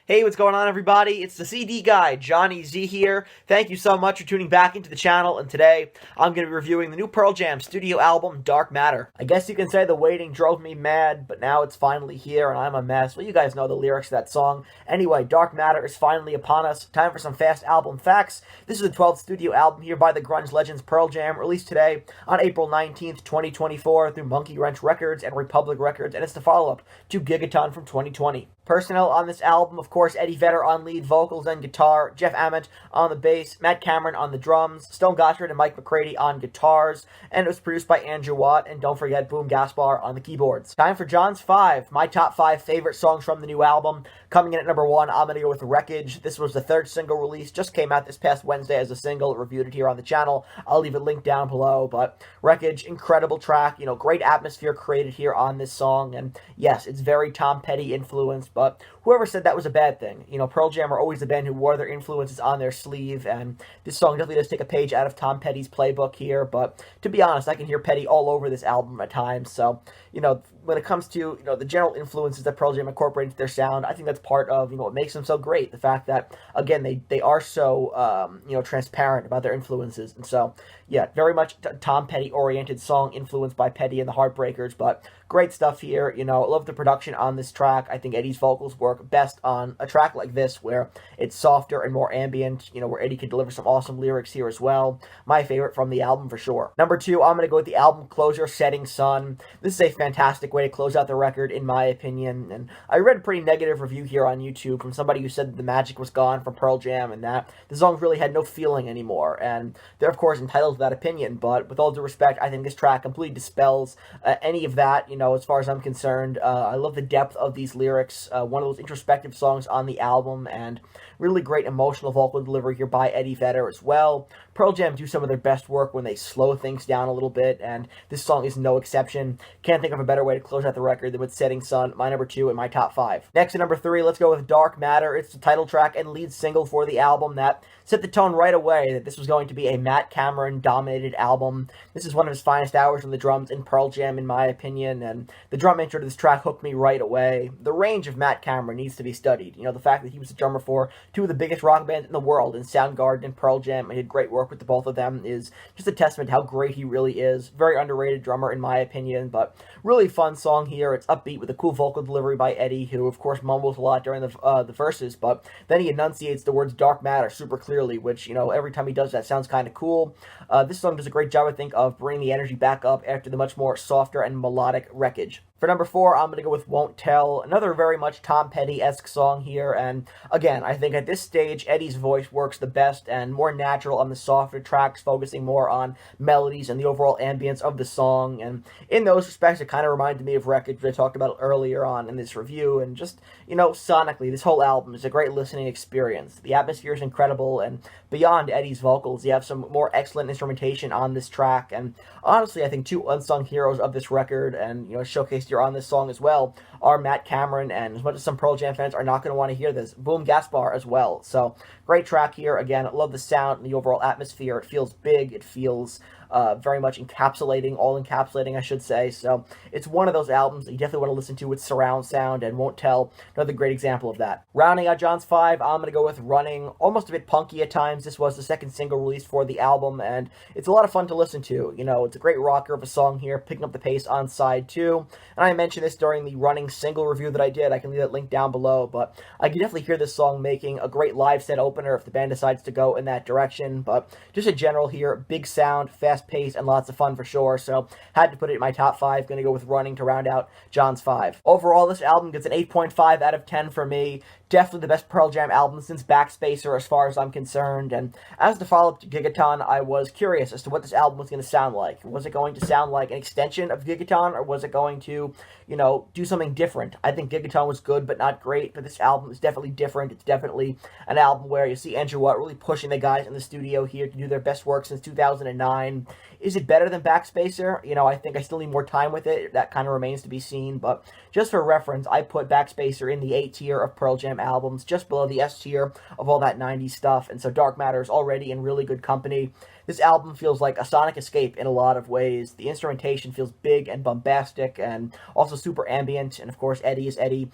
Hey, what's going on, everybody? It's the CD guy, Johnny Z here. Thank you so much for tuning back into the channel, and today I'm going to be reviewing the new Pearl Jam studio album, Dark Matter. I guess you can say the waiting drove me mad, but now it's finally here and I'm a mess. Well, you guys know the lyrics to that song. Anyway, Dark Matter is finally upon us. Time for some fast album facts. This is the 12th studio album here by the grunge legends Pearl Jam, released today on April 19th, 2024 through Monkey Wrench Records and Republic Records, and it's the follow-up to Gigaton from 2020. Personnel on this album, of course, Eddie Vedder on lead vocals and guitar, Jeff Ament on the bass, Matt Cameron on the drums, Stone Gossard and Mike McCready on guitars, and it was produced by Andrew Watt, and don't forget Boom Gaspar on the keyboards. Time for John's 5, my top 5 favorite songs from the new album. Coming in at number 1, I'm going to go with Wreckage. This was the third single release, just came out this past Wednesday as a single, reviewed it here on the channel. I'll leave a link down below, but Wreckage, incredible track, great atmosphere created here on this song, and yes, it's very Tom Petty influenced, but whoever said that was a bad thing? Pearl Jam are always a band who wore their influences on their sleeve, and this song definitely does take a page out of Tom Petty's playbook here, but to be honest, I can hear Petty all over this album at times, so, when it comes to, the general influences that Pearl Jam incorporate into their sound, I think that's part of, what makes them so great, the fact that, again, they are so, transparent about their influences, and so, yeah, very much Tom Petty-oriented song influenced by Petty and the Heartbreakers, but great stuff here, I love the production on this track. I think Eddie's vocals work best on a track like this, where it's softer and more ambient, where Eddie can deliver some awesome lyrics here as well. My favorite from the album for sure. Number 2, I'm going to go with the album closer, Setting Sun. This is a fantastic way to close out the record, in my opinion, and I read a pretty negative review here on YouTube from somebody who said that the magic was gone from Pearl Jam and that the songs really had no feeling anymore, and they're of course entitled to that opinion, but with all due respect, I think this track completely dispels any of that, as far as I'm concerned. I love the depth of these lyrics, one of those introspective songs on the album, and really great emotional vocal delivery here by Eddie Vedder as well. Pearl Jam do some of their best work when they slow things down a little bit, and this song is no exception. Can't think of a better way to close out the record than with Setting Sun, my number 2 and my top 5. Next at number 3, let's go with Dark Matter. It's the title track and lead single for the album that set the tone right away that this was going to be a Matt Cameron-dominated album. This is one of his finest hours on the drums in Pearl Jam, in my opinion, and the drum intro to this track hooked me right away. The range of Matt Cameron needs to be studied. The fact that he was the drummer for two of the biggest rock bands in the world, in Soundgarden and Pearl Jam, and he did great work with the both of them, is just a testament to how great he really is. Very underrated drummer, in my opinion, but really fun song here. It's upbeat with a cool vocal delivery by Eddie, who, of course, mumbles a lot during the verses, but then he enunciates the words Dark Matter super clearly, which, every time he does that sounds kind of cool. This song does a great job, I think, of bringing the energy back up after the much more softer and melodic Wreckage. For number 4, I'm going to go with Won't Tell, another very much Tom Petty-esque song here, and again, I think at this stage, Eddie's voice works the best and more natural on the softer tracks, focusing more on melodies and the overall ambience of the song, and in those respects, it kind of reminded me of Wreckage, which I talked about earlier on in this review, and just, sonically, this whole album is a great listening experience. The atmosphere is incredible, and beyond Eddie's vocals, you have some more excellent instrumentation on this track, and honestly, I think two unsung heroes of this record, and, showcased here on this song as well, are Matt Cameron, and as much as some Pearl Jam fans are not going to want to hear this, Boom Gaspar as well. So, great track here. Again, I love the sound and the overall atmosphere. It feels big. It feels very much encapsulating, all-encapsulating, I should say. So, it's one of those albums that you definitely want to listen to with surround sound, and Won't Tell, another great example of that. Rounding out John's 5, I'm going to go with Running. Almost a bit punky at times. This was the second single released for the album, and it's a lot of fun to listen to. It's a great rocker of a song here, picking up the pace on side 2. And I mentioned this during the Running single review that I did. I can leave that link down below, but I can definitely hear this song making a great live set opener if the band decides to go in that direction. But just in general here, big sound, fast pace, and lots of fun for sure. So had to put it in my top 5. Going to go with Running to round out John's 5. Overall, this album gets an 8.5 out of 10 for me. Definitely the best Pearl Jam album since BACKSPACER as far as I'm concerned, and as the follow-up to Gigaton, I was curious as to what this album was going to sound like. Was it going to sound like an extension of Gigaton, or was it going to, do something different? I think Gigaton was good, but not great, but this album is definitely different. It's definitely an album where you see Andrew Watt really pushing the guys in the studio here to do their best work since 2009. Is it better than BACKSPACER? I think I still need more time with it. That kind of remains to be seen, but just for reference, I put BACKSPACER in the A tier of Pearl Jam albums, just below the S tier of all that 90s stuff, and so Dark Matter is already in really good company. This album feels like a sonic escape in a lot of ways. The instrumentation feels big and bombastic and also super ambient, and of course Eddie is Eddie.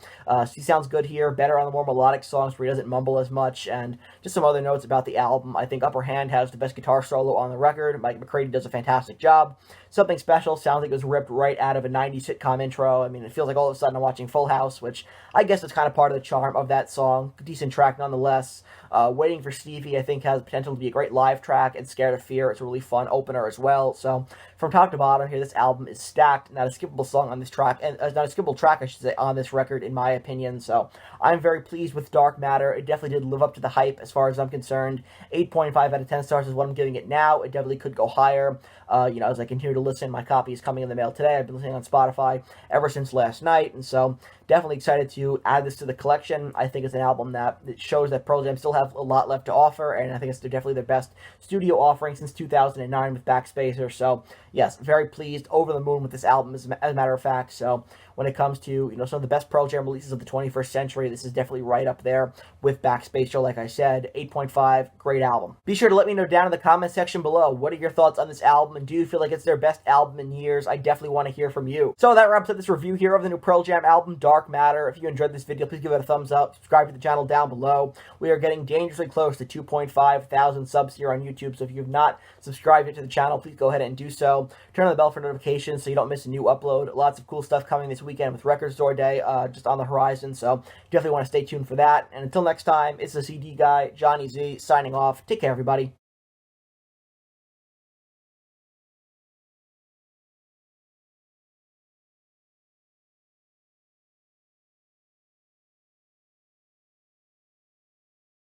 He sounds good here, better on the more melodic songs where he doesn't mumble as much, and just some other notes about the album. I think Upper Hand has the best guitar solo on the record. Mike McCready does a fantastic job. Something Special sounds like it was ripped right out of a 90s sitcom intro. I mean, it feels like all of a sudden I'm watching Full House, which I guess is kind of part of the charm of that song. Decent track nonetheless. Waiting for Stevie, I think, has potential to be a great live track, and Scared of Fear is a really fun opener as well. So, from top to bottom here, this album is stacked. Not a skippable song on this track, and not a skippable track, I should say, on this record, in my opinion. So, I'm very pleased with Dark Matter. It definitely did live up to the hype, as far as I'm concerned. 8.5 out of 10 stars is what I'm giving it now. It definitely could go higher. As I continue to listen, my copy is coming in the mail today. I've been listening on Spotify ever since last night, and so definitely excited to add this to the collection. I think it's an album that shows that Pearl Jam still have a lot left to offer, and I think it's definitely their best studio offering since 2009 with BACKSPACER. So, yes, very pleased, over the moon with this album, as a matter of fact. So, when it comes to some of the best Pearl Jam releases of the 21st century, this is definitely right up there with BACKSPACER. Like I said, 8.5, great album. Be sure to let me know down in the comment section below, what are your thoughts on this album, and do you feel like it's their best album in years? I definitely want to hear from you. So that wraps up this review here of the new Pearl Jam album, Dark Matter. If you enjoyed this video, please give it a thumbs up, subscribe to the channel down below. We are getting dangerously close to 2.5 thousand subs here on YouTube, so if you have not subscribed to the channel, please go ahead and do so. Turn on the bell for notifications so you don't miss a new upload. Lots of cool stuff coming this weekend with Record Store Day just on the horizon, so definitely want to stay tuned for that. And until next time, it's the CD guy, Johnny Z, signing off. Take care, everybody.